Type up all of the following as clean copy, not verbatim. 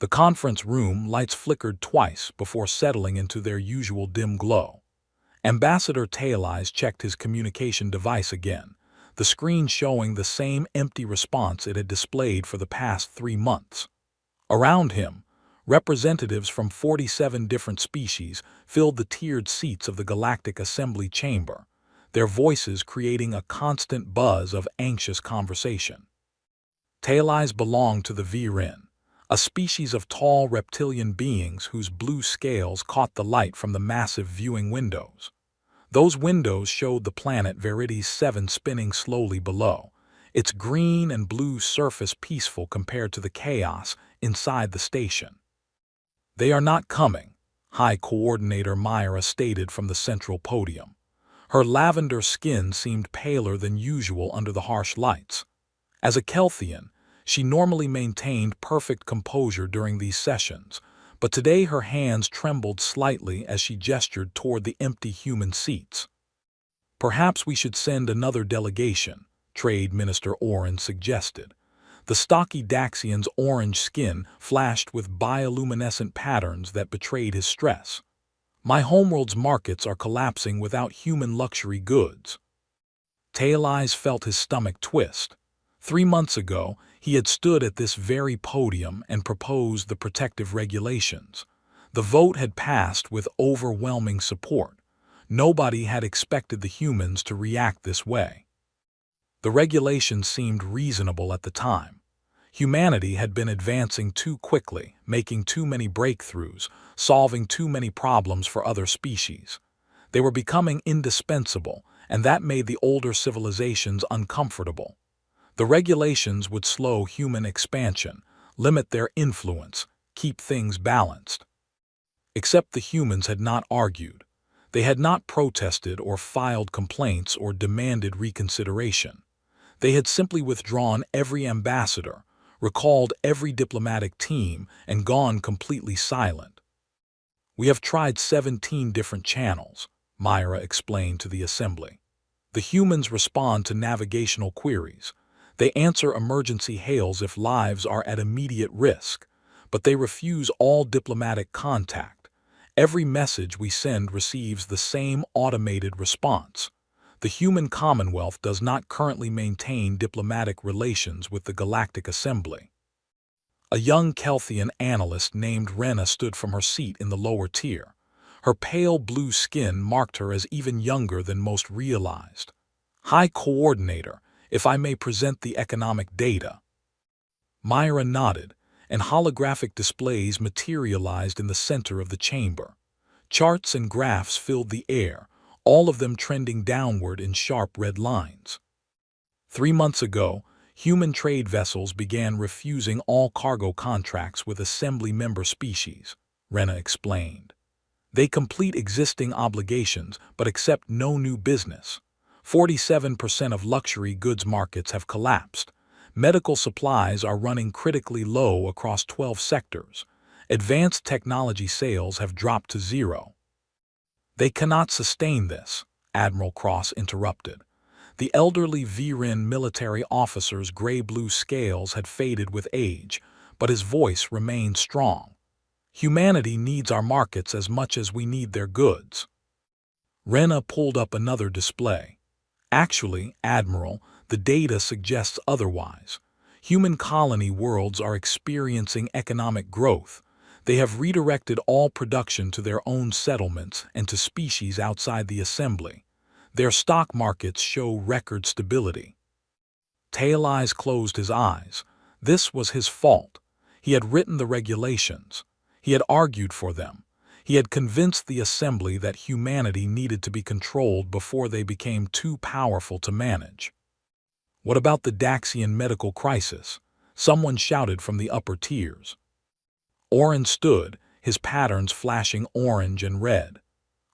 The conference room lights flickered twice before settling into their usual dim glow. Ambassador Taileyes checked his communication device again, the screen showing the same empty response it had displayed for the past 3 months. Around him, representatives from 47 different species filled the tiered seats of the Galactic Assembly chamber, their voices creating a constant buzz of anxious conversation. Taileyes belonged to the Viren, a species of tall reptilian beings whose blue scales caught the light from the massive viewing windows. Those windows showed the planet Verides 7 spinning slowly below, its green and blue surface peaceful compared to the chaos inside the station. "They are not coming," High Coordinator Myra stated from the central podium. Her lavender skin seemed paler than usual under the harsh lights. As a Kelthian, she normally maintained perfect composure during these sessions, but today her hands trembled slightly as she gestured toward the empty human seats. "Perhaps we should send another delegation," Trade Minister Oren suggested. The stocky Daxian's orange skin flashed with bioluminescent patterns that betrayed his stress. "My homeworld's markets are collapsing without human luxury goods." Taileyes felt his stomach twist. 3 months ago, he had stood at this very podium and proposed the protective regulations. The vote had passed with overwhelming support. Nobody had expected the humans to react this way. The regulations seemed reasonable at the time. Humanity had been advancing too quickly, making too many breakthroughs, solving too many problems for other species. They were becoming indispensable, and that made the older civilizations uncomfortable. The regulations would slow human expansion, limit their influence, keep things balanced. Except the humans had not argued. They had not protested or filed complaints or demanded reconsideration. They had simply withdrawn every ambassador, recalled every diplomatic team, and gone completely silent. "We have tried 17 different channels," Myra explained to the assembly. "The humans respond to navigational queries. They answer emergency hails if lives are at immediate risk, but they refuse all diplomatic contact. Every message we send receives the same automated response. The human Commonwealth does not currently maintain diplomatic relations with the Galactic Assembly." A young Kelthian analyst named Rena stood from her seat in the lower tier. Her pale blue skin marked her as even younger than most realized. "High Coordinator, if I may present the economic data." Myra nodded, and holographic displays materialized in the center of the chamber. Charts and graphs filled the air, all of them trending downward in sharp red lines. 3 months ago, human trade vessels began refusing all cargo contracts with Assembly member species, Rena explained. They complete existing obligations but accept no new business. 47% of luxury goods markets have collapsed. Medical supplies are running critically low across 12 sectors. Advanced technology sales have dropped to zero. "They cannot sustain this," Admiral Cross interrupted. The elderly Viren military officer's gray-blue scales had faded with age, but his voice remained strong. "Humanity needs our markets as much as we need their goods." Rena pulled up another display. "Actually, Admiral, the data suggests otherwise. Human colony worlds are experiencing economic growth. They have redirected all production to their own settlements and to species outside the assembly. Their stock markets show record stability." Taileyes closed his eyes. This was his fault. He had written the regulations. He had argued for them. He had convinced the assembly that humanity needed to be controlled before they became too powerful to manage. "What about the Daxian medical crisis?" Someone shouted from the upper tiers. Oren stood, his patterns flashing orange and red.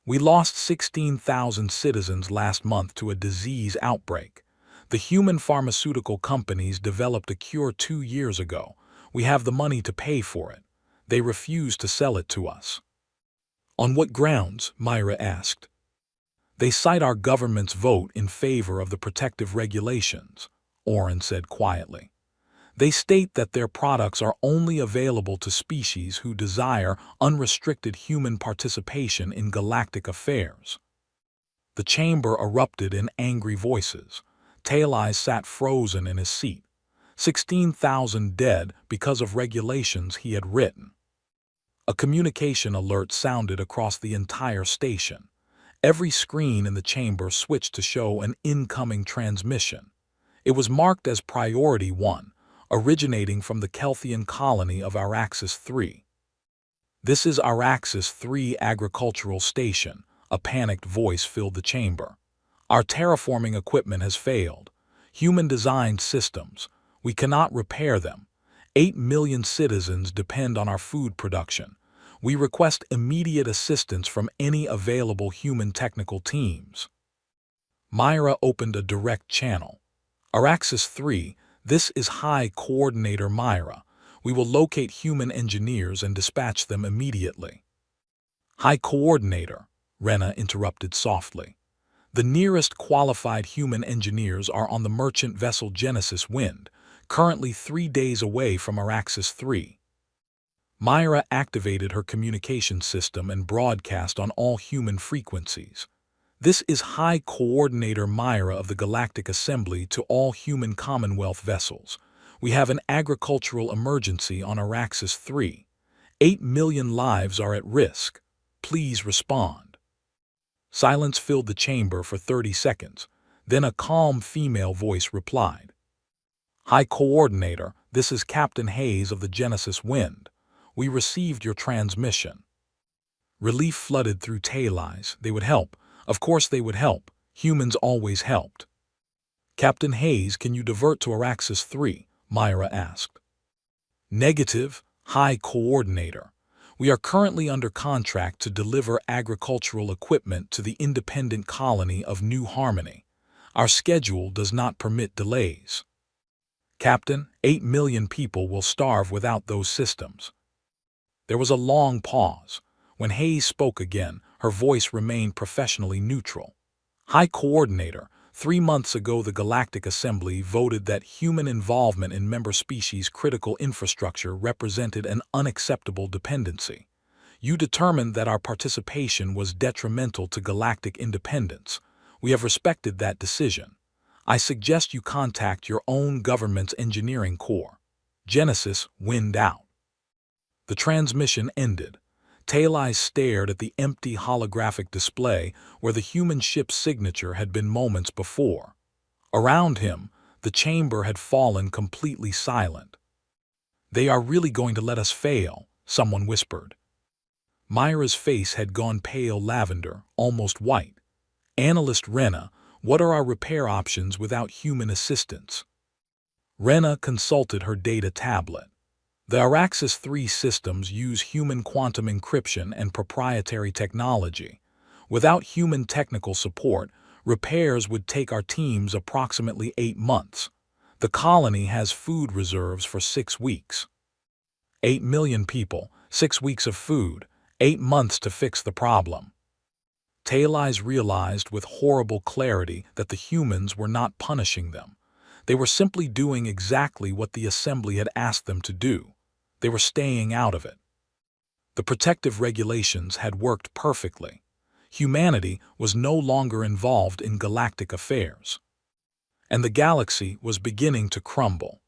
"We lost 16,000 citizens last month to a disease outbreak. The human pharmaceutical companies developed a cure 2 years ago. We have the money to pay for it. They refuse to sell it to us." "On what grounds?" Myra asked. "They cite our government's vote in favor of the protective regulations," Oren said quietly. They state that their products are only available to species who desire unrestricted human participation in galactic affairs. The chamber erupted in angry voices. Tail Eyes sat frozen in his seat. 16,000 dead because of regulations he had written. A communication alert sounded across the entire station. Every screen in the chamber switched to show an incoming transmission. It was marked as Priority 1, originating from the Kelthian colony of Araxis 3. "This is Araxis 3 Agricultural Station," a panicked voice filled the chamber. "Our terraforming equipment has failed. Human-designed systems. We cannot repair them. 8 million citizens depend on our food production. We request immediate assistance from any available human technical teams." Myra opened a direct channel. "Araxis 3, this is High Coordinator Myra. We will locate human engineers and dispatch them immediately." "High Coordinator," Rena interrupted softly. "The nearest qualified human engineers are on the merchant vessel Genesis Wind, currently 3 days away from Araxis 3. Myra activated her communication system and broadcast on all human frequencies. "This is High Coordinator Myra of the Galactic Assembly to all human Commonwealth vessels. We have an agricultural emergency on Araxis 3. 8 million lives are at risk. Please respond." Silence filled the chamber for 30 seconds. Then a calm female voice replied. "High Coordinator, this is Captain Hayes of the Genesis Wind. We received your transmission." Relief flooded through Tail Eyes. They would help. Of course they would help. Humans always helped. "Captain Hayes, can you divert to Araxis 3? Myra asked. "Negative, High Coordinator. We are currently under contract to deliver agricultural equipment to the independent colony of New Harmony. Our schedule does not permit delays." "Captain, 8 million people will starve without those systems." There was a long pause. When Hayes spoke again, her voice remained professionally neutral. "High Coordinator, 3 months ago the Galactic Assembly voted that human involvement in member species' critical infrastructure represented an unacceptable dependency. You determined that our participation was detrimental to galactic independence. We have respected that decision. I suggest you contact your own government's engineering corps. Genesis, Wind out." The transmission ended. Tail Eyes stared at the empty holographic display where the human ship's signature had been moments before. Around him, the chamber had fallen completely silent. "They are really going to let us fail," someone whispered. Myra's face had gone pale lavender, almost white. "Analyst Rena, what are our repair options without human assistance?" Rena consulted her data tablet. The Araxis 3 systems use human quantum encryption and proprietary technology. Without human technical support, repairs would take our teams approximately 8 months. The colony has food reserves for 6 weeks. 8 million people, 6 weeks of food, 8 months to fix the problem. Tail Eyes realized with horrible clarity that the humans were not punishing them. They were simply doing exactly what the Assembly had asked them to do. They were staying out of it. The protective regulations had worked perfectly. Humanity was no longer involved in galactic affairs. And the galaxy was beginning to crumble.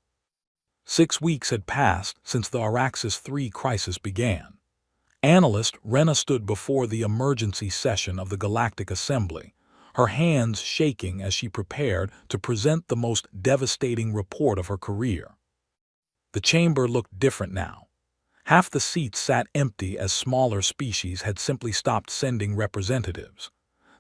6 weeks had passed since the Araxis 3 crisis began. Analyst Rena stood before the emergency session of the Galactic Assembly, her hands shaking as she prepared to present the most devastating report of her career. The chamber looked different now. Half the seats sat empty as smaller species had simply stopped sending representatives.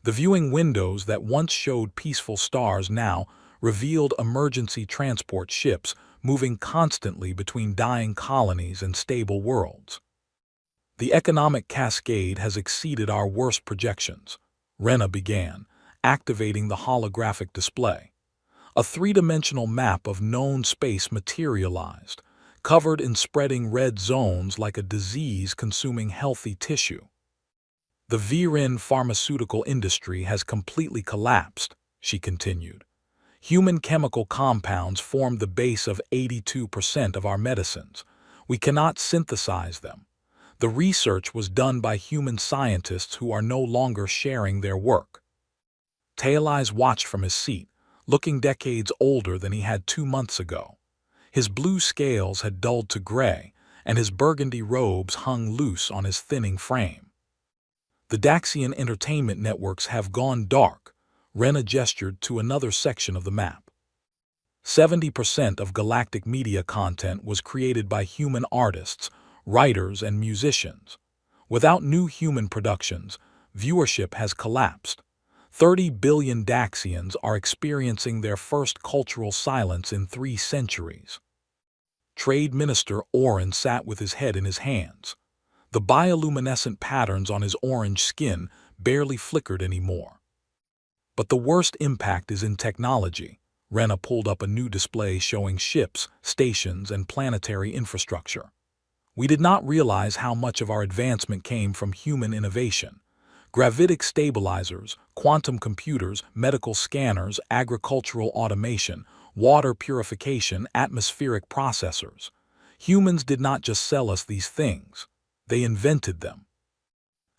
The viewing windows that once showed peaceful stars now revealed emergency transport ships moving constantly between dying colonies and stable worlds. "The economic cascade has exceeded our worst projections," Rena began, activating the holographic display. A 3-dimensional map of known space materialized, covered in spreading red zones like a disease consuming healthy tissue. "The Viren pharmaceutical industry has completely collapsed," she continued. Human chemical compounds form the base of 82% of our medicines. We cannot synthesize them. The research was done by human scientists who are no longer sharing their work. Taileyes watched from his seat, looking decades older than he had 2 months ago. His blue scales had dulled to gray, and his burgundy robes hung loose on his thinning frame. The Daxian entertainment networks have gone dark. Rena gestured to another section of the map. 70% of galactic media content was created by human artists, writers, and musicians. Without new human productions, viewership has collapsed. 30 billion Daxians are experiencing their first cultural silence in 3 centuries. Trade Minister Oren sat with his head in his hands. The bioluminescent patterns on his orange skin barely flickered anymore. But the worst impact is in technology. Rena pulled up a new display showing ships, stations, and planetary infrastructure. We did not realize how much of our advancement came from human innovation. Gravitic stabilizers, quantum computers, medical scanners, agricultural automation, water purification, atmospheric processors. Humans did not just sell us these things. They invented them.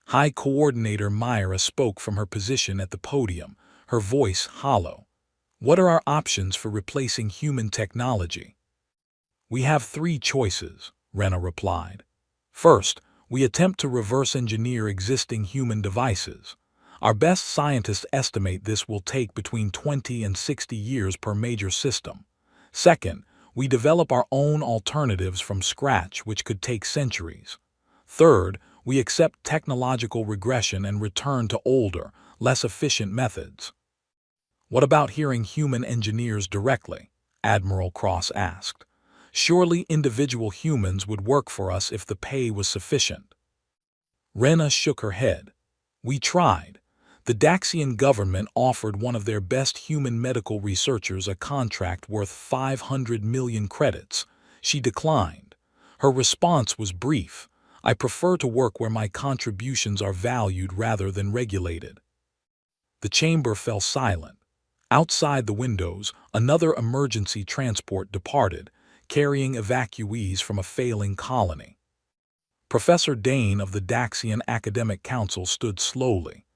High Coordinator Myra spoke from her position at the podium, her voice hollow. What are our options for replacing human technology? We have 3 choices, Rena replied. First, we attempt to reverse engineer existing human devices. Our best scientists estimate this will take between 20 and 60 years per major system. Second, we develop our own alternatives from scratch, which could take centuries. Third, we accept technological regression and return to older, less efficient methods. What about hearing human engineers directly? Admiral Cross asked. Surely individual humans would work for us if the pay was sufficient. Rena shook her head. We tried. The Daxian government offered one of their best human medical researchers a contract worth 500 million credits. She declined. Her response was brief. I prefer to work where my contributions are valued rather than regulated. The chamber fell silent. Outside the windows, another emergency transport departed, carrying evacuees from a failing colony. Professor Dane of the Daxian Academic Council stood slowly.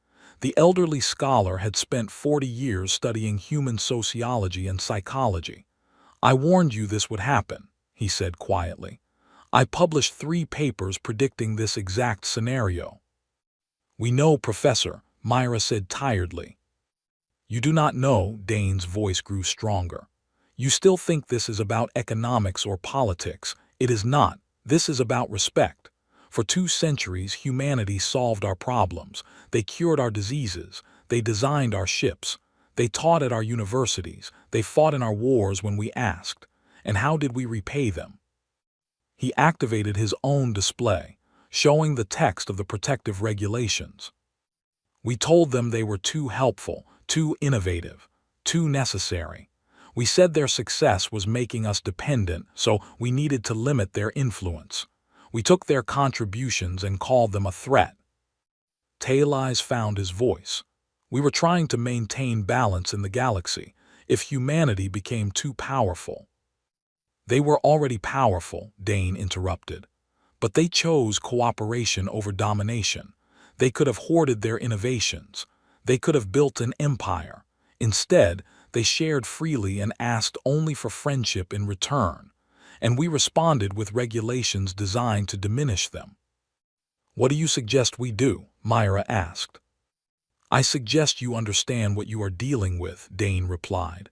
The elderly scholar had spent 40 years studying human sociology and psychology. I warned you this would happen, he said quietly. I published 3 papers predicting this exact scenario. We know, Professor, Myra said tiredly. You do not know, Dane's voice grew stronger. You still think this is about economics or politics. It is not. This is about respect. For 2 centuries, humanity solved our problems. They cured our diseases. They designed our ships. They taught at our universities. They fought in our wars when we asked. And how did we repay them? He activated his own display, showing the text of the protective regulations. We told them they were too helpful, too innovative, too necessary. We said their success was making us dependent, so we needed to limit their influence. We took their contributions and called them a threat. Taileyes found his voice. We were trying to maintain balance in the galaxy if humanity became too powerful. They were already powerful, Dane interrupted. But they chose cooperation over domination. They could have hoarded their innovations. They could have built an empire. Instead, they shared freely and asked only for friendship in return. And we responded with regulations designed to diminish them. What do you suggest we do? Myra asked. I suggest you understand what you are dealing with, Dane replied.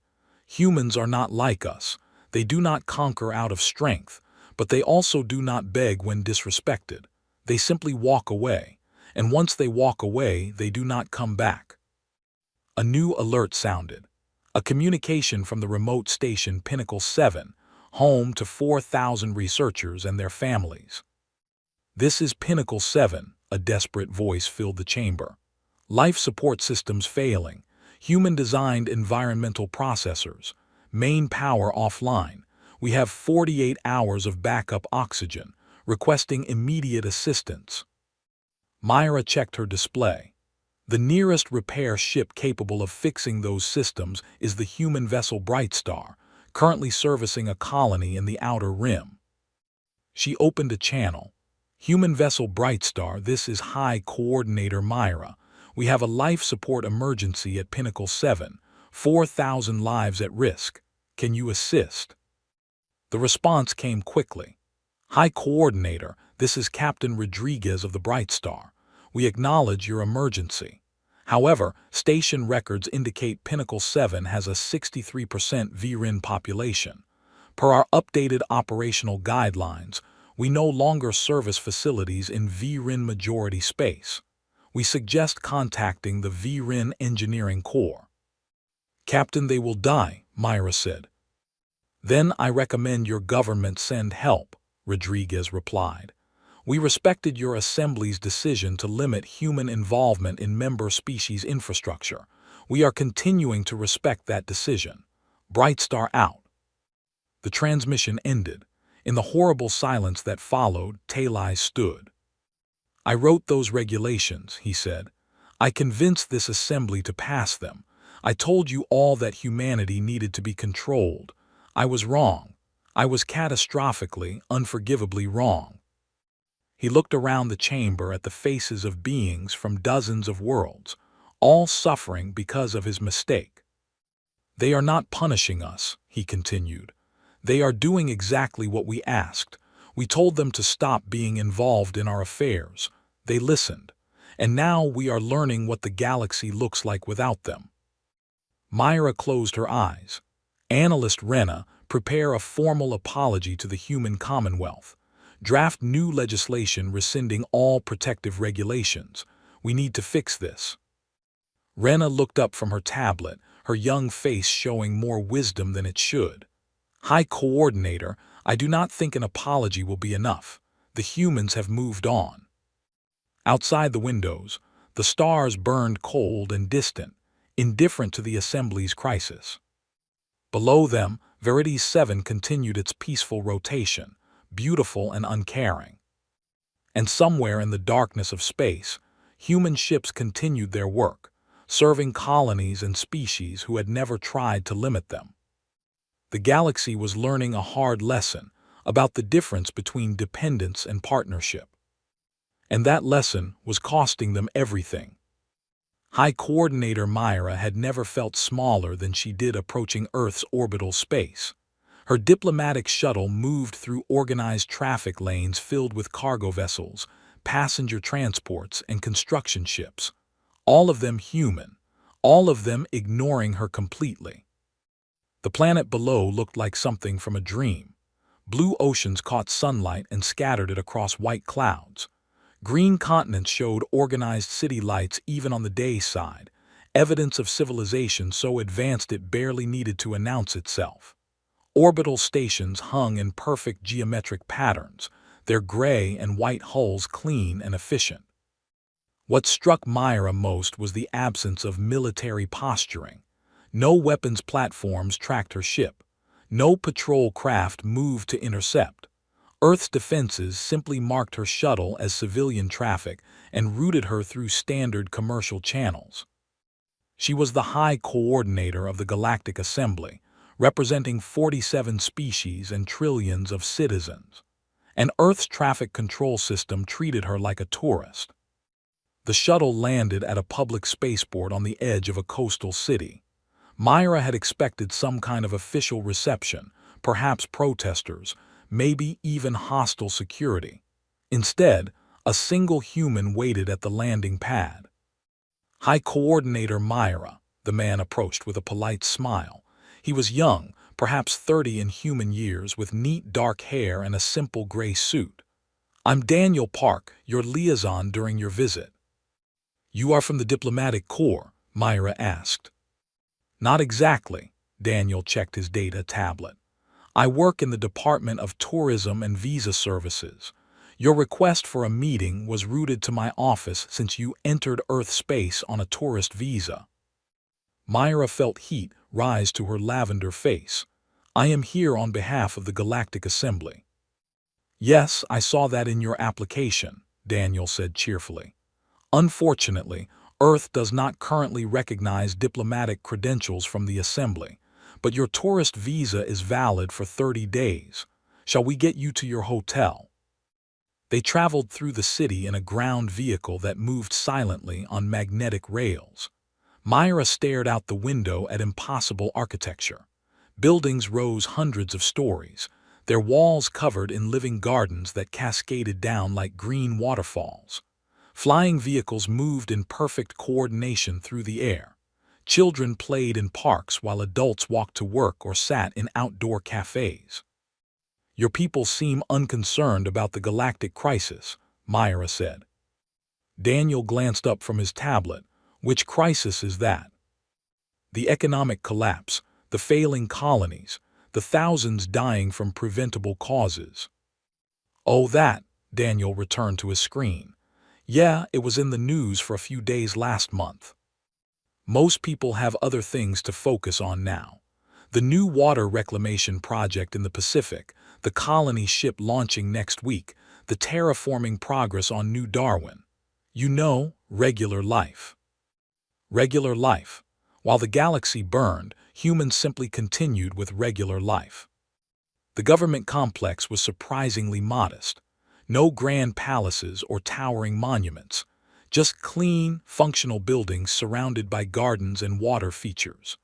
Humans are not like us. They do not conquer out of strength, but they also do not beg when disrespected. They simply walk away, and once they walk away, they do not come back. A new alert sounded. A communication from the remote station Pinnacle 7, home to 4,000 researchers and their families. This is Pinnacle 7, a desperate voice filled the chamber. Life support systems failing, human-designed environmental processors, main power offline. We have 48 hours of backup oxygen, requesting immediate assistance. Myra checked her display. The nearest repair ship capable of fixing those systems is the human vessel Brightstar, currently servicing a colony in the Outer Rim. She opened a channel. Human vessel Brightstar, this is High Coordinator Myra. We have a life support emergency at Pinnacle 7, 4,000 lives at risk. Can you assist? The response came quickly. High Coordinator, this is Captain Rodriguez of the Brightstar. We acknowledge your emergency. However, station records indicate Pinnacle 7 has a 63% VRIN population. Per our updated operational guidelines, we no longer service facilities in VRIN majority space. We suggest contacting the VRIN Engineering Corps. Captain, they will die, Myra said. Then I recommend your government send help, Rodriguez replied. We respected your assembly's decision to limit human involvement in member species infrastructure. We are continuing to respect that decision. Brightstar out. The transmission ended. In the horrible silence that followed, Talai stood. I wrote those regulations, he said. I convinced this assembly to pass them. I told you all that humanity needed to be controlled. I was wrong. I was catastrophically, unforgivably wrong. He looked around the chamber at the faces of beings from dozens of worlds, all suffering because of his mistake. They are not punishing us, he continued. They are doing exactly what we asked. We told them to stop being involved in our affairs. They listened. And now we are learning what the galaxy looks like without them. Myra closed her eyes. Analyst Rena, prepare a formal apology to the human commonwealth. Draft new legislation rescinding all protective regulations. We need to fix this. Rena looked up from her tablet, her young face showing more wisdom than it should. High Coordinator, I do not think an apology will be enough. The humans have moved on. Outside the windows, the stars burned cold and distant, indifferent to the Assembly's crisis. Below them, Veritas 7 continued its peaceful rotation, beautiful and uncaring. And somewhere in the darkness of space, human ships continued their work, serving colonies and species who had never tried to limit them. The galaxy was learning a hard lesson about the difference between dependence and partnership. And that lesson was costing them everything. High Coordinator Myra had never felt smaller than she did approaching Earth's orbital space. Her diplomatic shuttle moved through organized traffic lanes filled with cargo vessels, passenger transports, and construction ships, all of them human, all of them ignoring her completely. The planet below looked like something from a dream. Blue oceans caught sunlight and scattered it across white clouds. Green continents showed organized city lights even on the day side, evidence of civilization so advanced it barely needed to announce itself. Orbital stations hung in perfect geometric patterns, their gray and white hulls clean and efficient. What struck Myra most was the absence of military posturing. No weapons platforms tracked her ship. No patrol craft moved to intercept. Earth's defenses simply marked her shuttle as civilian traffic and routed her through standard commercial channels. She was the High Coordinator of the Galactic Assembly, representing 47 species and trillions of citizens. And Earth's traffic control system treated her like a tourist. The shuttle landed at a public spaceport on the edge of a coastal city. Myra had expected some kind of official reception, perhaps protesters, maybe even hostile security. Instead, a single human waited at the landing pad. High Coordinator Myra, the man approached with a polite smile. He was young, perhaps 30 in human years, with neat dark hair and a simple gray suit. I'm Daniel Park, your liaison during your visit. You are from the Diplomatic Corps? Myra asked. Not exactly, Daniel checked his data tablet. I work in the Department of Tourism and Visa Services. Your request for a meeting was routed to my office since you entered Earth space on a tourist visa. Myra felt heat rise to her lavender face. I am here on behalf of the Galactic Assembly. Yes, I saw that in your application, Daniel said cheerfully. Unfortunately, Earth does not currently recognize diplomatic credentials from the Assembly, but your tourist visa is valid for 30 days. Shall we get you to your hotel?" They traveled through the city in a ground vehicle that moved silently on magnetic rails. Myra stared out the window at impossible architecture. Buildings rose hundreds of stories, their walls covered in living gardens that cascaded down like green waterfalls. Flying vehicles moved in perfect coordination through the air. Children played in parks while adults walked to work or sat in outdoor cafes. "Your people seem unconcerned about the galactic crisis," Myra said. Daniel glanced up from his tablet. "Which crisis is that?" "The economic collapse, the failing colonies, the thousands dying from preventable causes." "Oh, that," Daniel returned to his screen. "Yeah, it was in the news for a few days last month." Most people have other things to focus on now. The new water reclamation project in the Pacific, the colony ship launching next week, the terraforming progress on New Darwin. You know, regular life. Regular life. While the galaxy burned, humans simply continued with regular life. The government complex was surprisingly modest. No grand palaces or towering monuments. Just clean, functional buildings surrounded by gardens and water features.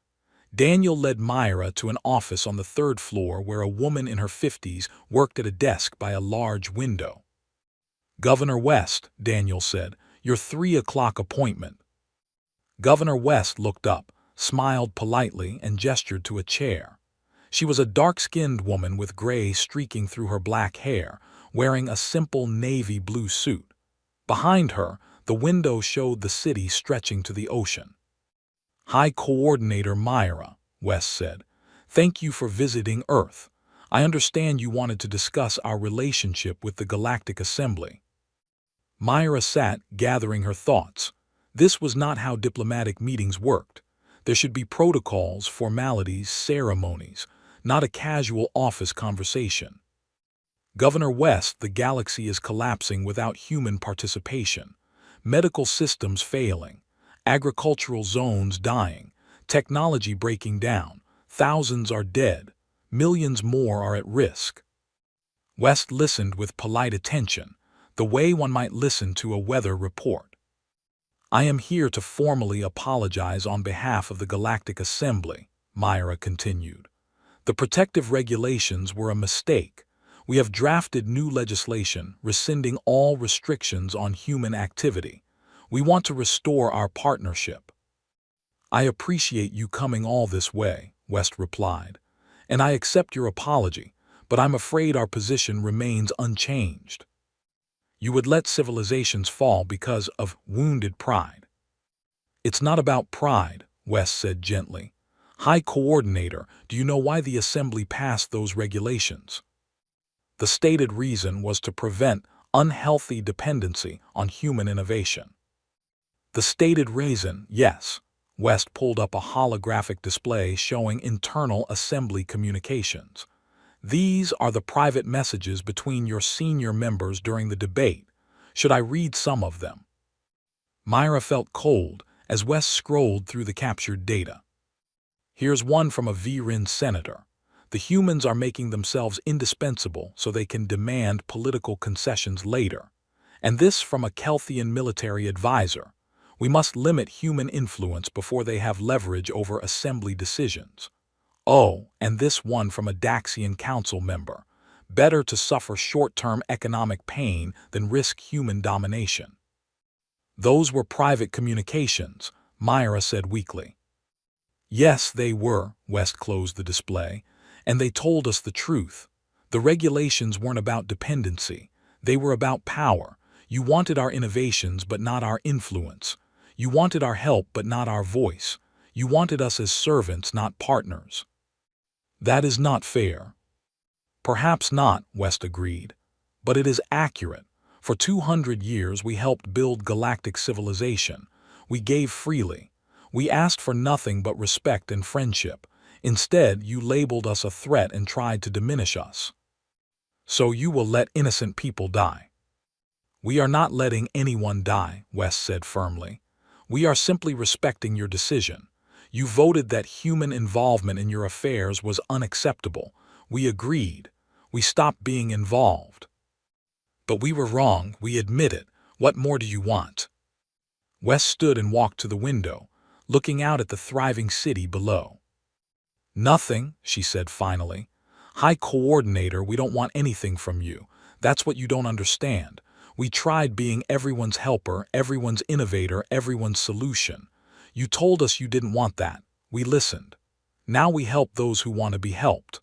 Daniel led Myra to an office on the third floor where a woman in her 50s worked at a desk by a large window. "Governor West," Daniel said, "your 3 o'clock appointment." Governor West looked up, smiled politely, and gestured to a chair. She was a dark-skinned woman with gray streaking through her black hair, wearing a simple navy blue suit. Behind her, the window showed the city stretching to the ocean. "High Coordinator Myra," West said, "thank you for visiting Earth. I understand you wanted to discuss our relationship with the Galactic Assembly." Myra sat, gathering her thoughts. This was not how diplomatic meetings worked. There should be protocols, formalities, ceremonies, not a casual office conversation. "Governor West, the galaxy is collapsing without human participation. Medical systems failing, agricultural zones dying, technology breaking down, thousands are dead, millions more are at risk." West listened with polite attention, the way one might listen to a weather report. "I am here to formally apologize on behalf of the Galactic Assembly," Myra continued. "The protective regulations were a mistake. We have drafted new legislation rescinding all restrictions on human activity. We want to restore our partnership." "I appreciate you coming all this way," West replied, "and I accept your apology, but I'm afraid our position remains unchanged." "You would let civilizations fall because of wounded pride." "It's not about pride," West said gently. "High Coordinator, do you know why the Assembly passed those regulations?" The stated reason was to prevent unhealthy dependency on human innovation. The stated reason, yes. West pulled up a holographic display showing internal Assembly communications. "These are the private messages between your senior members during the debate. Should I read some of them?" Myra felt cold as West scrolled through the captured data. "Here's one from a VRIN senator. The humans are making themselves indispensable so they can demand political concessions later. And this from a Kelthian military advisor. We must limit human influence before they have leverage over Assembly decisions." Oh, and this one from a Daxian council member. "Better to suffer short-term economic pain than risk human domination." "Those were private communications," Myra said weakly. "Yes, they were," West closed the display, "and they told us the truth. The regulations weren't about dependency. They were about power. You wanted our innovations but not our influence. You wanted our help but not our voice. You wanted us as servants, not partners." "That is not fair." "Perhaps not," West agreed. "But it is accurate. For 200 years we helped build galactic civilization. We gave freely. We asked for nothing but respect and friendship. Instead, you labeled us a threat and tried to diminish us. So you will let innocent people die." "We are not letting anyone die," West said firmly. We are simply respecting your decision. You voted that human involvement in your affairs was unacceptable. We agreed. We stopped being involved. But we were wrong, we admit it. What more do you want? Wes stood and walked to the window, looking out at the thriving city below. Nothing, she said finally. High Coordinator, we don't want anything from you. That's what you don't understand. We tried being everyone's helper, everyone's innovator, everyone's solution. You told us you didn't want that. We listened. Now we help those who want to be helped.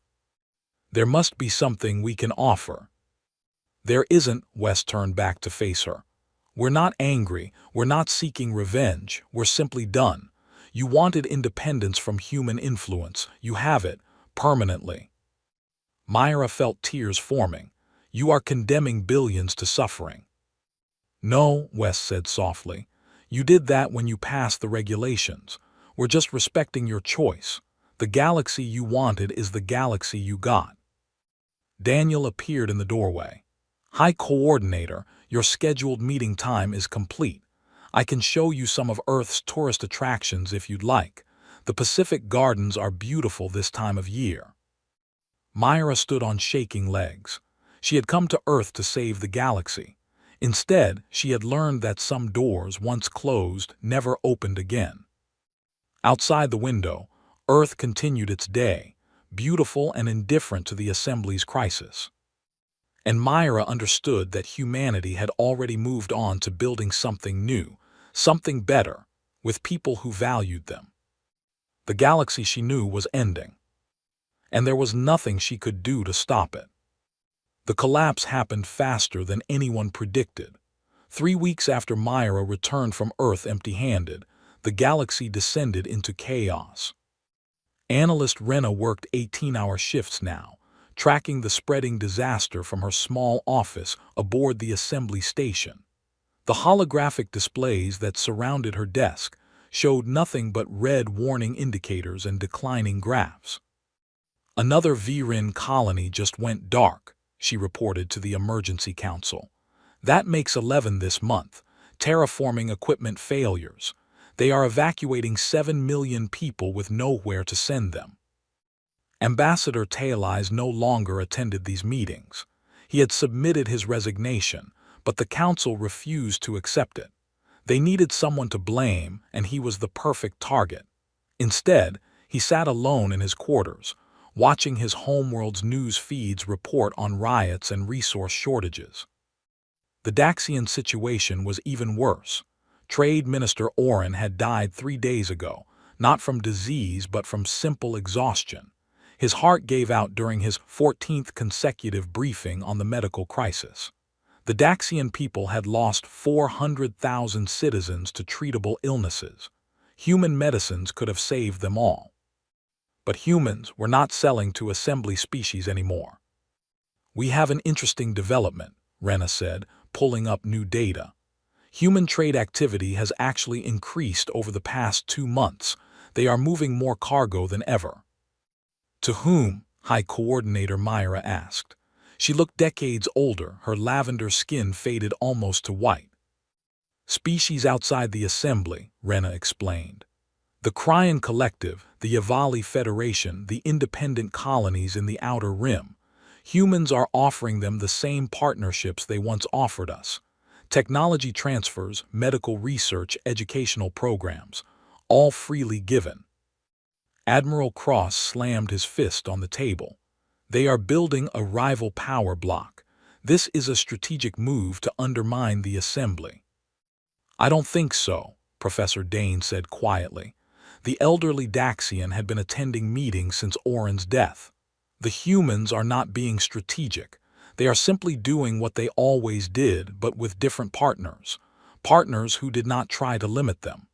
There must be something we can offer. There isn't, Wes turned back to face her. We're not angry, we're not seeking revenge, we're simply done. You wanted independence from human influence. You have it, permanently. Myra felt tears forming. You are condemning billions to suffering. No, Wes said softly. You did that when you passed the regulations. We're just respecting your choice. The galaxy you wanted is the galaxy you got. Daniel appeared in the doorway. High Coordinator, your scheduled meeting time is complete. I can show you some of Earth's tourist attractions if you'd like. The Pacific Gardens are beautiful this time of year. Myra stood on shaking legs. She had come to Earth to save the galaxy. Instead, she had learned that some doors, once closed, never opened again. Outside the window, Earth continued its day, beautiful and indifferent to the Assembly's crisis. And Myra understood that humanity had already moved on to building something new, something better, with people who valued them. The galaxy she knew was ending, and there was nothing she could do to stop it. The collapse happened faster than anyone predicted. 3 weeks after Myra returned from Earth empty-handed, the galaxy descended into chaos. Analyst Rena worked 18-hour shifts now, tracking the spreading disaster from her small office aboard the assembly station. The holographic displays that surrounded her desk showed nothing but red warning indicators and declining graphs. Another Virin colony just went dark, she reported to the Emergency Council. That makes 11 this month. Terraforming equipment failures. They are evacuating 7 million people with nowhere to send them. Ambassador Taelize no longer attended these meetings. He had submitted his resignation, but the council refused to accept it. They needed someone to blame, and he was the perfect target. Instead, he sat alone in his quarters, watching his homeworld's news feeds report on riots and resource shortages. The Daxian situation was even worse. Trade Minister Oren had died 3 days ago, not from disease but from simple exhaustion. His heart gave out during his 14th consecutive briefing on the medical crisis. The Daxian people had lost 400,000 citizens to treatable illnesses. Human medicines could have saved them all. But humans were not selling to assembly species anymore. We have an interesting development, Rena said, pulling up new data. Human trade activity has actually increased over the past 2 months. They are moving more cargo than ever. To whom? High Coordinator Myra asked. She looked decades older, her lavender skin faded almost to white. Species outside the assembly, Rena explained. The Cryon Collective, the Yavali Federation, the independent colonies in the Outer Rim. Humans are offering them the same partnerships they once offered us. Technology transfers, medical research, educational programs, all freely given. Admiral Cross slammed his fist on the table. They are building a rival power block. This is a strategic move to undermine the assembly. I don't think so, Professor Dane said quietly. The elderly Daxian had been attending meetings since Oren's death. The humans are not being strategic. They are simply doing what they always did, but with different partners. Partners who did not try to limit them.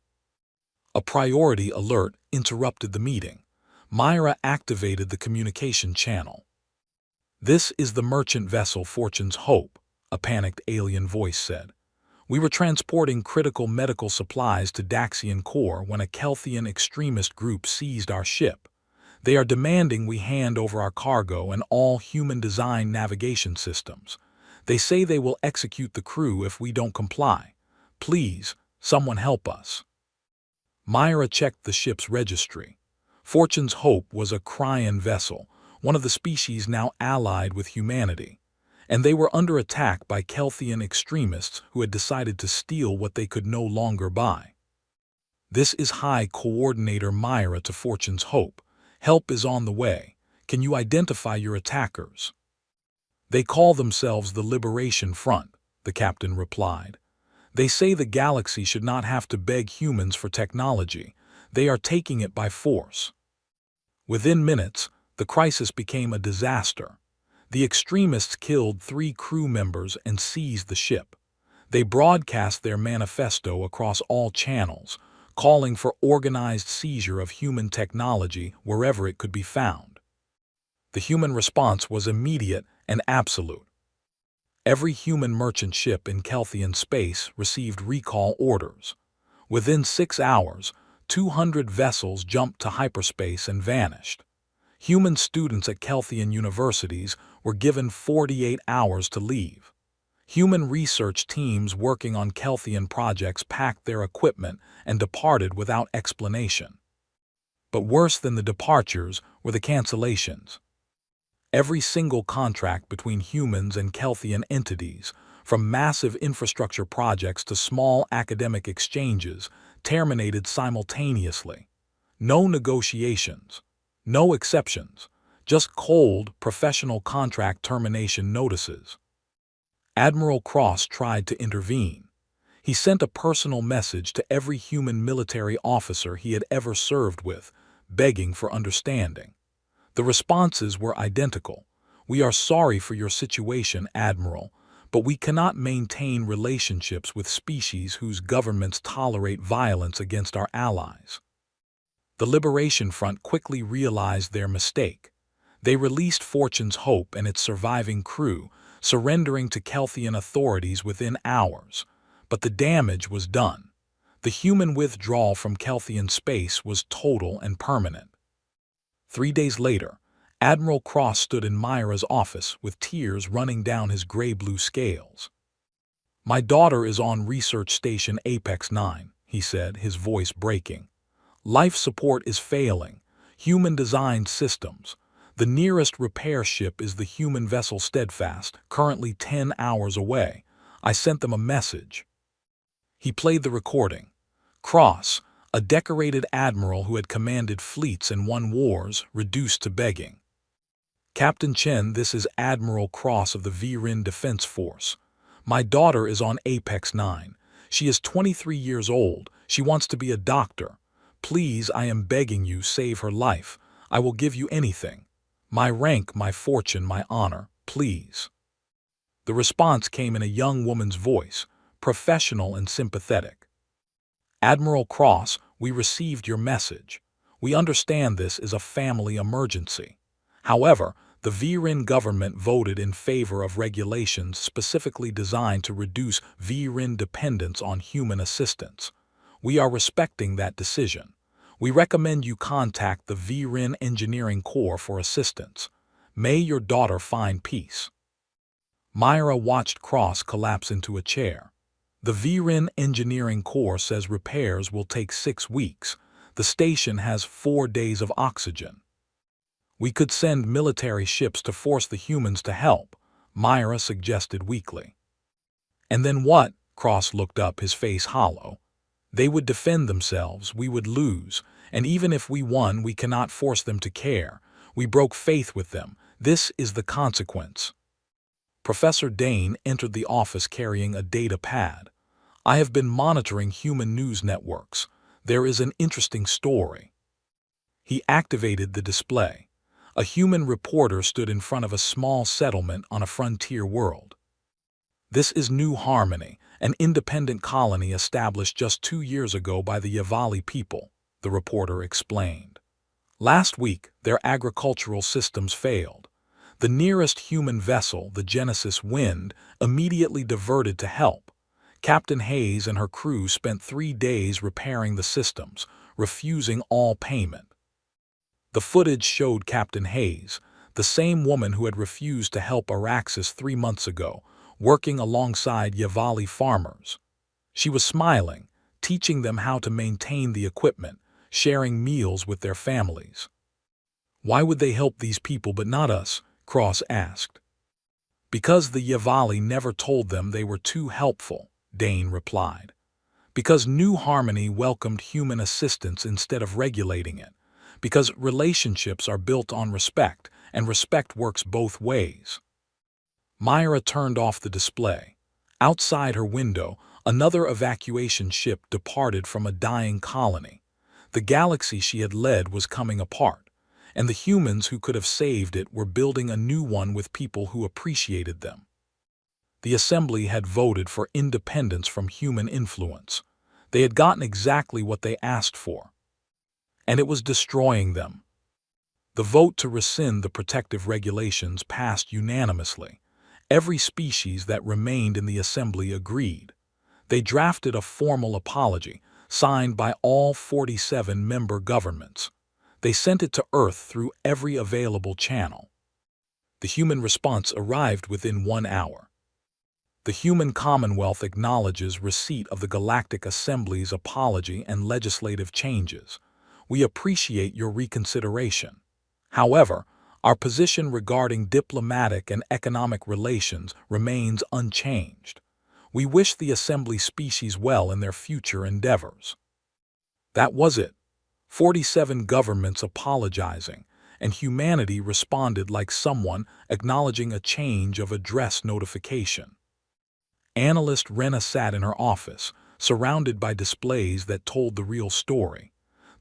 A priority alert interrupted the meeting. Myra activated the communication channel. This is the merchant vessel Fortune's Hope, a panicked alien voice said. We were transporting critical medical supplies to Daxian Core when a Kelthian extremist group seized our ship. They are demanding we hand over our cargo and all human-designed navigation systems. They say they will execute the crew if we don't comply. Please, someone help us. Myra checked the ship's registry. Fortune's Hope was a Cryan vessel, one of the species now allied with humanity, and they were under attack by Kelthian extremists who had decided to steal what they could no longer buy. "This is High Coordinator Myra to Fortune's Hope. Help is on the way. Can you identify your attackers?" "They call themselves the Liberation Front," the captain replied. "They say the galaxy should not have to beg humans for technology. They are taking it by force." Within minutes, the crisis became a disaster. The extremists killed 3 crew members and seized the ship. They broadcast their manifesto across all channels, calling for organized seizure of human technology wherever it could be found. The human response was immediate and absolute. Every human merchant ship in Kelthian space received recall orders. Within 6 hours, 200 vessels jumped to hyperspace and vanished. Human students at Kelthian universities were given 48 hours to leave. Human research teams working on Kelthian projects packed their equipment and departed without explanation. But worse than the departures were the cancellations. Every single contract between humans and Kelthian entities, from massive infrastructure projects to small academic exchanges, terminated simultaneously. No negotiations, no exceptions, just cold, professional contract termination notices. Admiral Cross tried to intervene. He sent a personal message to every human military officer he had ever served with, begging for understanding. The responses were identical. "We are sorry for your situation, Admiral, but we cannot maintain relationships with species whose governments tolerate violence against our allies." The Liberation Front quickly realized their mistake. They released Fortune's Hope and its surviving crew, surrendering to Kelthian authorities within hours. But the damage was done. The human withdrawal from Kelthian space was total and permanent. 3 days later, Admiral Cross stood in Myra's office with tears running down his gray-blue scales. "My daughter is on Research Station Apex 9, he said, his voice breaking. "Life support is failing. Human-designed systems. The nearest repair ship is the human vessel Steadfast, currently 10 hours away. I sent them a message." He played the recording. Cross, a decorated admiral who had commanded fleets and won wars, reduced to begging. "Captain Chen, this is Admiral Cross of the Viren Defense Force. My daughter is on Apex 9. She is 23 years old. She wants to be a doctor. Please, I am begging you, save her life. I will give you anything. My rank, my fortune, my honor. Please." The response came in a young woman's voice, professional and sympathetic. "Admiral Cross, we received your message. We understand this is a family emergency. However, the Viren government voted in favor of regulations specifically designed to reduce Viren dependence on human assistance. We are respecting that decision. We recommend you contact the Viren Engineering Corps for assistance. May your daughter find peace." Myra watched Cross collapse into a chair. "The Viren Engineering Corps says repairs will take 6 weeks. The station has 4 days of oxygen. We could send military ships to force the humans to help," Myra suggested weakly. "And then what?" Cross looked up, his face hollow. "They would defend themselves, we would lose, and even if we won, we cannot force them to care. We broke faith with them. This is the consequence." Professor Dane entered the office carrying a data pad. "I have been monitoring human news networks. There is an interesting story." He activated the display. A human reporter stood in front of a small settlement on a frontier world. "This is New Harmony, an independent colony established just 2 years ago by the Yavali people," the reporter explained. "Last week, their agricultural systems failed. The nearest human vessel, the Genesis Wind, immediately diverted to help. Captain Hayes and her crew spent 3 days repairing the systems, refusing all payment." The footage showed Captain Hayes, the same woman who had refused to help Araxis 3 months ago, working alongside Yavali farmers. She was smiling, teaching them how to maintain the equipment, sharing meals with their families. "Why would they help these people but not us?" Cross asked. "Because the Yavali never told them they were too helpful," Dane replied. "Because New Harmony welcomed human assistance instead of regulating it. Because relationships are built on respect, and respect works both ways." Myra turned off the display. Outside her window, another evacuation ship departed from a dying colony. The galaxy she had led was coming apart, and the humans who could have saved it were building a new one with people who appreciated them. The Assembly had voted for independence from human influence. They had gotten exactly what they asked for, and it was destroying them. The vote to rescind the protective regulations passed unanimously. Every species that remained in the Assembly agreed. They drafted a formal apology, signed by all 47 member governments. They sent it to Earth through every available channel. The human response arrived within 1 hour. The human Commonwealth acknowledges receipt of the Galactic Assembly's apology and legislative changes. We appreciate your reconsideration. However, our position regarding diplomatic and economic relations remains unchanged. We wish the Assembly species well in their future endeavors. That was it. 47 governments apologizing, and humanity responded like someone acknowledging a change of address notification. Analyst Rena sat in her office, surrounded by displays that told the real story.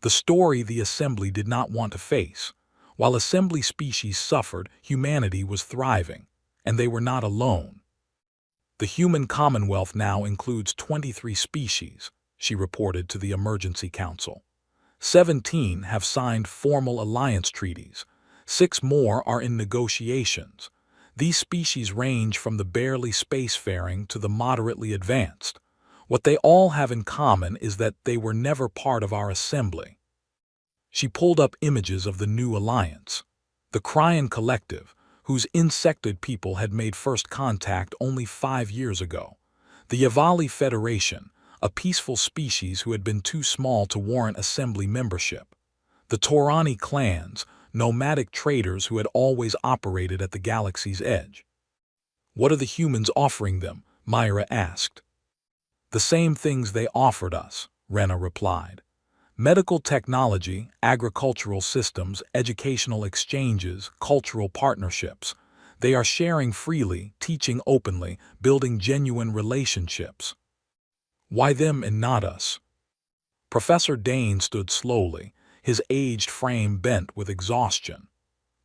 The story the Assembly did not want to face. While Assembly species suffered, humanity was thriving, and they were not alone. "The human Commonwealth now includes 23 species," she reported to the Emergency Council. 17 have signed formal alliance treaties. 6 more are in negotiations. These species range from the barely spacefaring to the moderately advanced. What they all have in common is that they were never part of our Assembly. She pulled up images of the new alliance. The Cryon Collective, whose insectoid people had made first contact only 5 years ago. The Yavali Federation, a peaceful species who had been too small to warrant Assembly membership. The Torani clans, nomadic traders who had always operated at the galaxy's edge. "What are the humans offering them?" Myra asked. "The same things they offered us," Rena replied. "Medical technology, agricultural systems, educational exchanges, cultural partnerships. They are sharing freely, teaching openly, building genuine relationships." "Why them and not us?" Professor Dane stood slowly, his aged frame bent with exhaustion.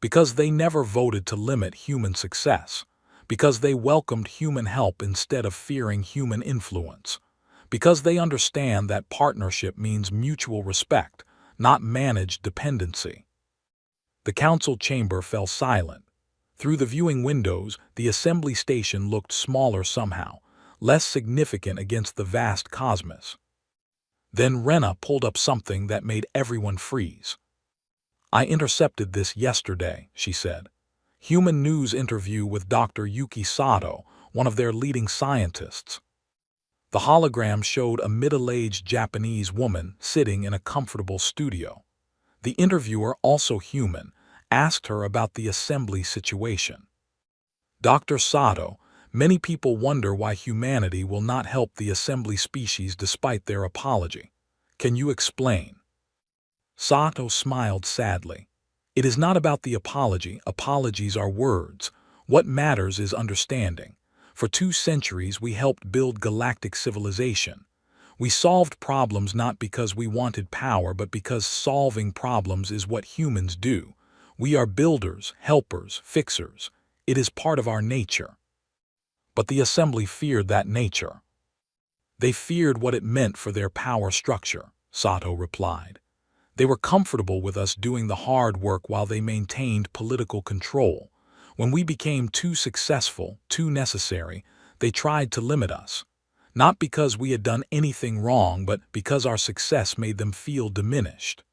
"Because they never voted to limit human success. Because they welcomed human help instead of fearing human influence. Because they understand that partnership means mutual respect, not managed dependency." The council chamber fell silent. Through the viewing windows, the Assembly station looked smaller somehow, less significant against the vast cosmos. Then Rena pulled up something that made everyone freeze. "I intercepted this yesterday," she said. "Human News interview with Dr. Yuki Sato, one of their leading scientists." The hologram showed a middle-aged Japanese woman sitting in a comfortable studio. The interviewer, also human, asked her about the Assembly situation. "Dr. Sato, many people wonder why humanity will not help the Assembly species despite their apology. Can you explain?" Sato smiled sadly. "It is not about the apology. Apologies are words. What matters is understanding. For 2 centuries we helped build galactic civilization. We solved problems not because we wanted power, but because solving problems is what humans do. We are builders, helpers, fixers. It is part of our nature." But the Assembly feared that nature. "They feared what it meant for their power structure," Sato replied. "They were comfortable with us doing the hard work while they maintained political control. When we became too successful, too necessary, they tried to limit us. Not because we had done anything wrong, but because our success made them feel diminished.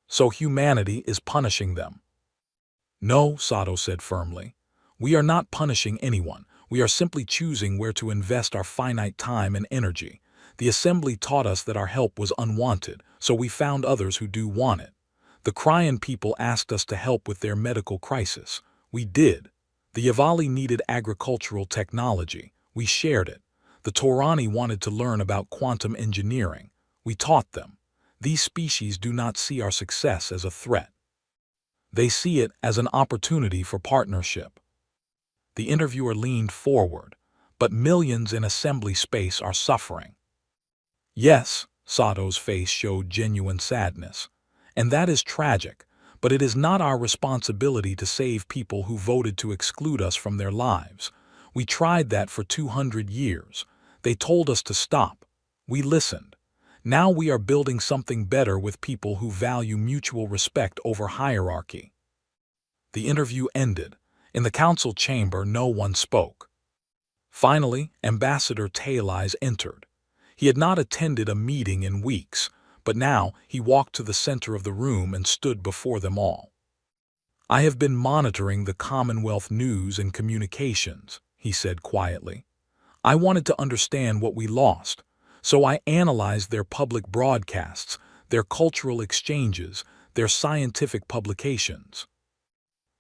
So humanity is punishing them." "No," Sato said firmly. "We are not punishing anyone. We are simply choosing where to invest our finite time and energy. The assembly taught us that our help was unwanted, so we found others who do want it. The Cryan people asked us to help with their medical crisis. We did. The Yavali needed agricultural technology. We shared it. The Taurani wanted to learn about quantum engineering. We taught them. These species do not see our success as a threat. They see it as an opportunity for partnership. The interviewer leaned forward, but millions in assembly space are suffering. Yes, Sato's face showed genuine sadness. And that is tragic, but it is not our responsibility to save people who voted to exclude us from their lives. We tried that for 200 years. They told us to stop. We listened. Now we are building something better with people who value mutual respect over hierarchy. The interview ended. In the council chamber, no one spoke. Finally, Ambassador Taelize entered. He had not attended a meeting in weeks, but now he walked to the center of the room and stood before them all. "I have been monitoring the Commonwealth news and communications," he said quietly. "I wanted to understand what we lost, so I analyzed their public broadcasts, their cultural exchanges, their scientific publications."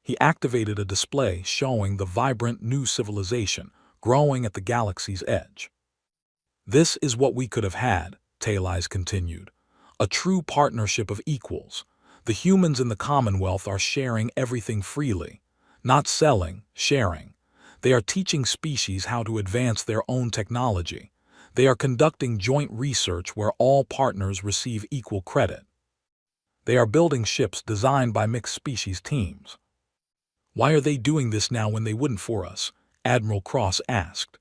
He activated a display showing the vibrant new civilization growing at the galaxy's edge. "This is what we could have had," Taelize continued. "A true partnership of equals. The humans in the Commonwealth are sharing everything freely. Not selling, sharing. They are teaching species how to advance their own technology. They are conducting joint research where all partners receive equal credit. They are building ships designed by mixed species teams." "Why are they doing this now when they wouldn't for us?" Admiral Cross asked.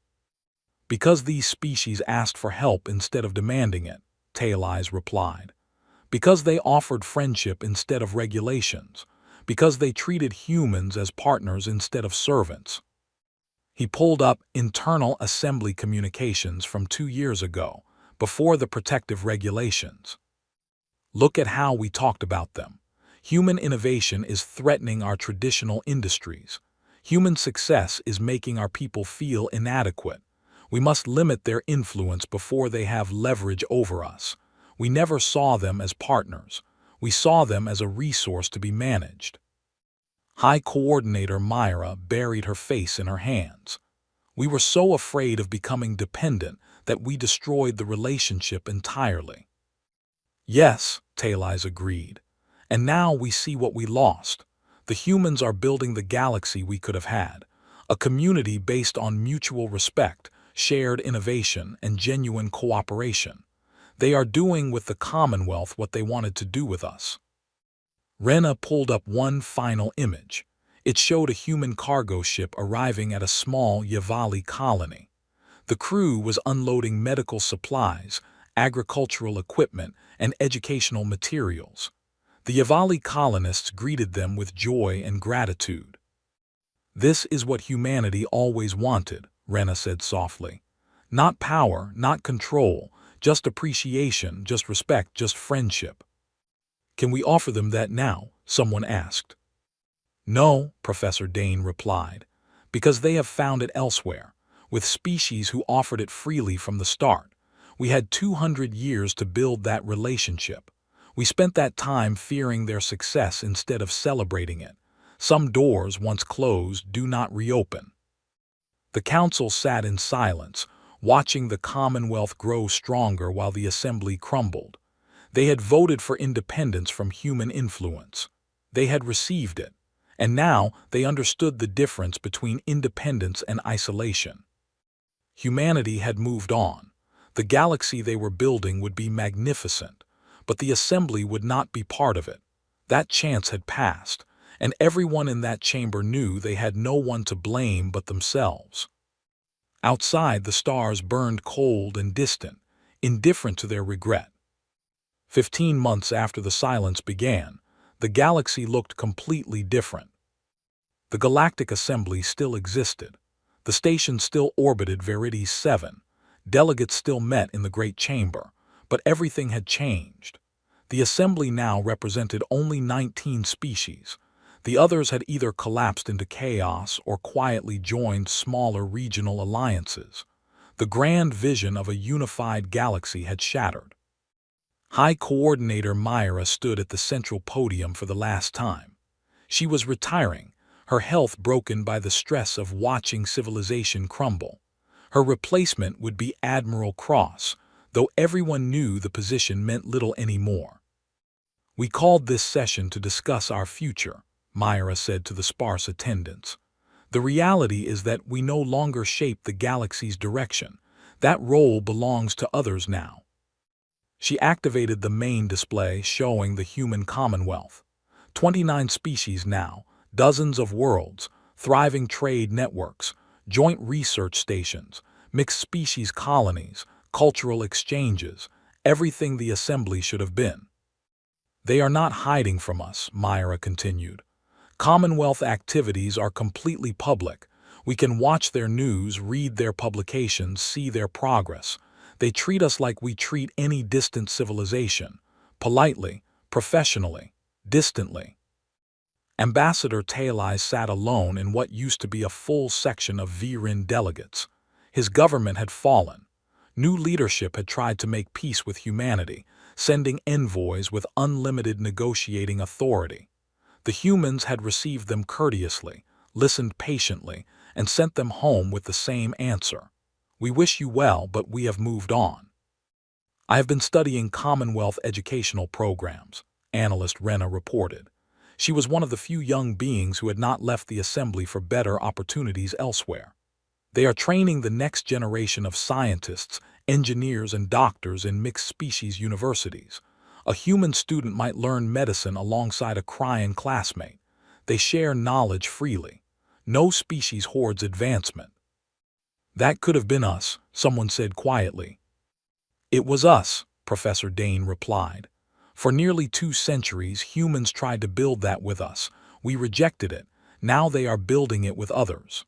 "Because these species asked for help instead of demanding it," Taelize replied. "Because they offered friendship instead of regulations. Because they treated humans as partners instead of servants." He pulled up internal assembly communications from 2 years ago, before the protective regulations. "Look at how we talked about them. Human innovation is threatening our traditional industries. Human success is making our people feel inadequate. We must limit their influence before they have leverage over us. We never saw them as partners. We saw them as a resource to be managed." High Coordinator Myra buried her face in her hands. "We were so afraid of becoming dependent that we destroyed the relationship entirely." "Yes," Taelize agreed. "And now we see what we lost. The humans are building the galaxy we could have had, a community based on mutual respect, shared innovation, and genuine cooperation. They are doing with the Commonwealth what they wanted to do with us." Rena pulled up one final image. It showed a human cargo ship arriving at a small Yavali colony. The crew was unloading medical supplies, agricultural equipment, and educational materials. The Yavali colonists greeted them with joy and gratitude. "This is what humanity always wanted," Rena said softly. "Not power, not control, just appreciation, just respect, just friendship." "Can we offer them that now?" someone asked. "No," Professor Dane replied, "because they have found it elsewhere, with species who offered it freely from the start. We had 200 years to build that relationship. We spent that time fearing their success instead of celebrating it. Some doors, once closed, do not reopen." The council sat in silence, watching the Commonwealth grow stronger while the assembly crumbled. They had voted for independence from human influence. They had received it, and now they understood the difference between independence and isolation. Humanity had moved on. The galaxy they were building would be magnificent, but the assembly would not be part of it. That chance had passed, and everyone in that chamber knew they had no one to blame but themselves. Outside, the stars burned cold and distant, indifferent to their regret. 15 months after the silence began, the galaxy looked completely different. The Galactic Assembly still existed. The station still orbited Veritas 7. Delegates still met in the Great Chamber, but everything had changed. The Assembly now represented only 19 species. The others had either collapsed into chaos or quietly joined smaller regional alliances. The grand vision of a unified galaxy had shattered. High Coordinator Myra stood at the central podium for the last time. She was retiring, her health broken by the stress of watching civilization crumble. Her replacement would be Admiral Cross, though everyone knew the position meant little anymore. "We called this session to discuss our future," Myra said to the sparse attendants. "The reality is that we no longer shape the galaxy's direction. That role belongs to others now." She activated the main display showing the human commonwealth. 29 species now, dozens of worlds, thriving trade networks, joint research stations, mixed species colonies, cultural exchanges, everything the assembly should have been. "They are not hiding from us," Myra continued. "Commonwealth activities are completely public. We can watch their news, read their publications, see their progress. They treat us like we treat any distant civilization, politely, professionally, distantly." Ambassador Talai sat alone in what used to be a full section of Viren delegates. His government had fallen. New leadership had tried to make peace with humanity, sending envoys with unlimited negotiating authority. The humans had received them courteously, listened patiently, and sent them home with the same answer: "We wish you well, but we have moved on." "I have been studying Commonwealth educational programs," analyst Rena reported. She was one of the few young beings who had not left the assembly for better opportunities elsewhere. "They are training the next generation of scientists, engineers, and doctors in mixed-species universities. A human student might learn medicine alongside a crying classmate. They share knowledge freely. No species hoards advancement." "That could have been us," someone said quietly. "It was us," Professor Dane replied. "For nearly 2 centuries, humans tried to build that with us. We rejected it. Now they are building it with others."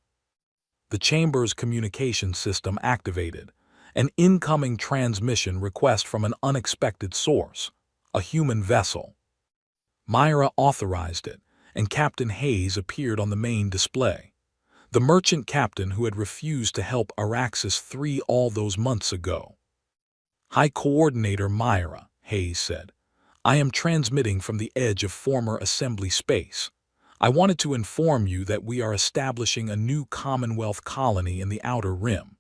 The chamber's communication system activated. An incoming transmission request from an unexpected source, a human vessel. Myra authorized it, and Captain Hayes appeared on the main display. The merchant captain who had refused to help Araxis 3 all those months ago. "High Coordinator Myra," Hayes said, "I am transmitting from the edge of former assembly space. I wanted to inform you that we are establishing a new Commonwealth colony in the Outer Rim.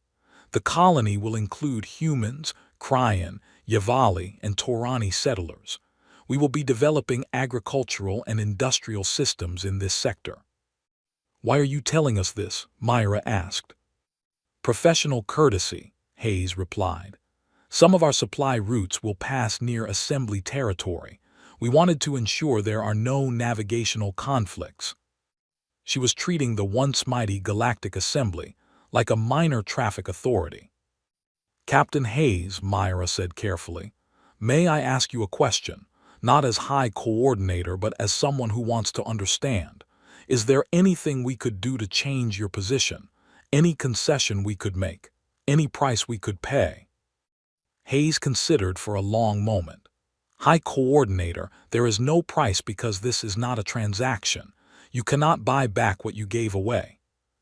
The colony will include humans, Kryan, Yavali, and Torani settlers. We will be developing agricultural and industrial systems in this sector." "Why are you telling us this?" Myra asked. "Professional courtesy," Hayes replied. "Some of our supply routes will pass near assembly territory. We wanted to ensure there are no navigational conflicts." She was treating the once mighty Galactic Assembly like a minor traffic authority. "Captain Hayes," Myra said carefully, "may I ask you a question, not as High Coordinator but as someone who wants to understand? Is there anything we could do to change your position? Any concession we could make? Any price we could pay?" Hayes considered for a long moment. "High Coordinator, there is no price because this is not a transaction. You cannot buy back what you gave away.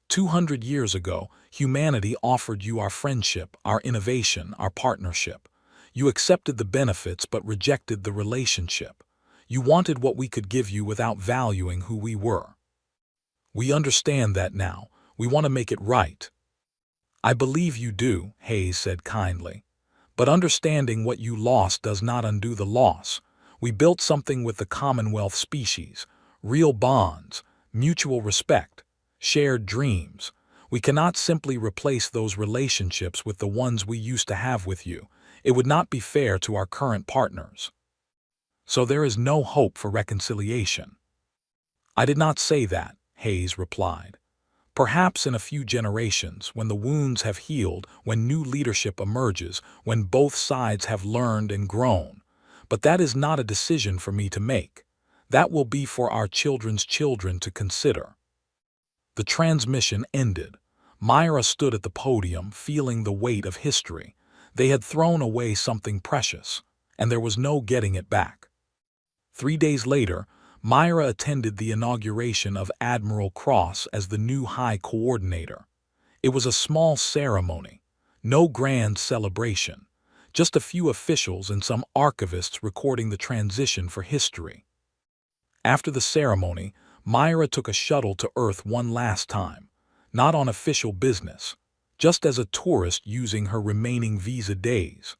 200 years ago, humanity offered you our friendship, our innovation, our partnership. You accepted the benefits but rejected the relationship. You wanted what we could give you without valuing who we were. We understand that now. We want to make it right." "I believe you do," Hayes said kindly. "But understanding what you lost does not undo the loss. We built something with the Commonwealth species, real bonds, mutual respect, shared dreams. We cannot simply replace those relationships with the ones we used to have with you. It would not be fair to our current partners. So there is no hope for reconciliation." "I did not say that," Hayes replied. "Perhaps in a few generations, when the wounds have healed, when new leadership emerges, when both sides have learned and grown. But that is not a decision for me to make. That will be for our children's children to consider." The transmission ended. Myra stood at the podium, feeling the weight of history. They had thrown away something precious, and there was no getting it back. 3 days later, Myra attended the inauguration of Admiral Cross as the new High Coordinator. It was a small ceremony. No grand celebration, just a few officials and some archivists recording the transition for history. After the ceremony, Myra took a shuttle to Earth one last time, not on official business, just as a tourist using her remaining visa days.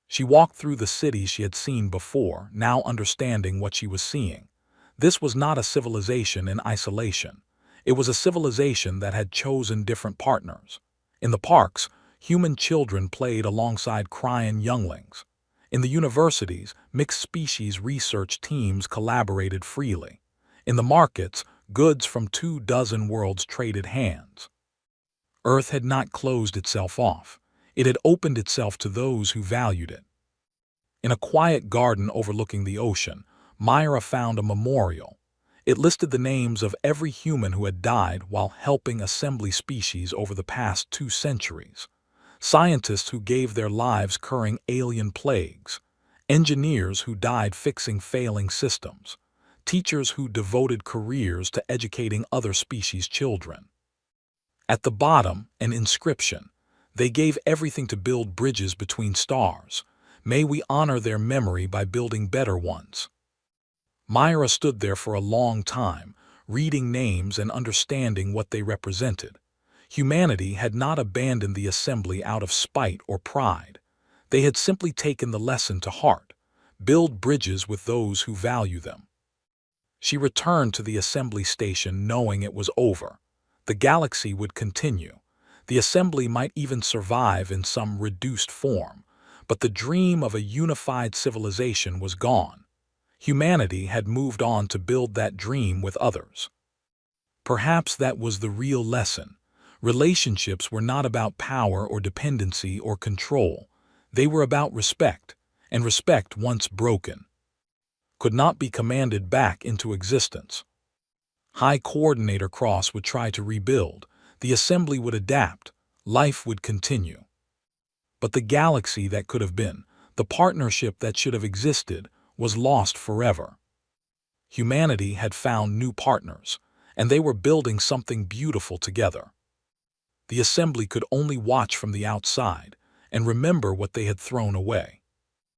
She walked through the cities she had seen before, now understanding what she was seeing. This was not a civilization in isolation. It was a civilization that had chosen different partners. In the parks, human children played alongside crying younglings. In the universities, mixed-species research teams collaborated freely. In the markets, goods from 24 worlds traded hands. Earth had not closed itself off. It had opened itself to those who valued it. In a quiet garden overlooking the ocean, Myra found a memorial. It listed the names of every human who had died while helping assembly species over the past 2 centuries. Scientists who gave their lives curing alien plagues, engineers who died fixing failing systems, teachers who devoted careers to educating other species' children. At the bottom, an inscription. They gave everything to build bridges between stars. May we honor their memory by building better ones. Myra stood there for a long time, reading names and understanding what they represented. Humanity had not abandoned the assembly out of spite or pride. They had simply taken the lesson to heart. Build bridges with those who value them. She returned to the assembly station knowing it was over. The galaxy would continue. The assembly might even survive in some reduced form, but the dream of a unified civilization was gone. Humanity had moved on to build that dream with others. Perhaps that was the real lesson. Relationships were not about power or dependency or control. They were about respect, and respect once broken could not be commanded back into existence. High Coordinator Cross would try to rebuild. The assembly would adapt. Life would continue. But the galaxy that could have been, the partnership that should have existed, was lost forever. Humanity had found new partners, and they were building something beautiful together. The assembly could only watch from the outside and remember what they had thrown away.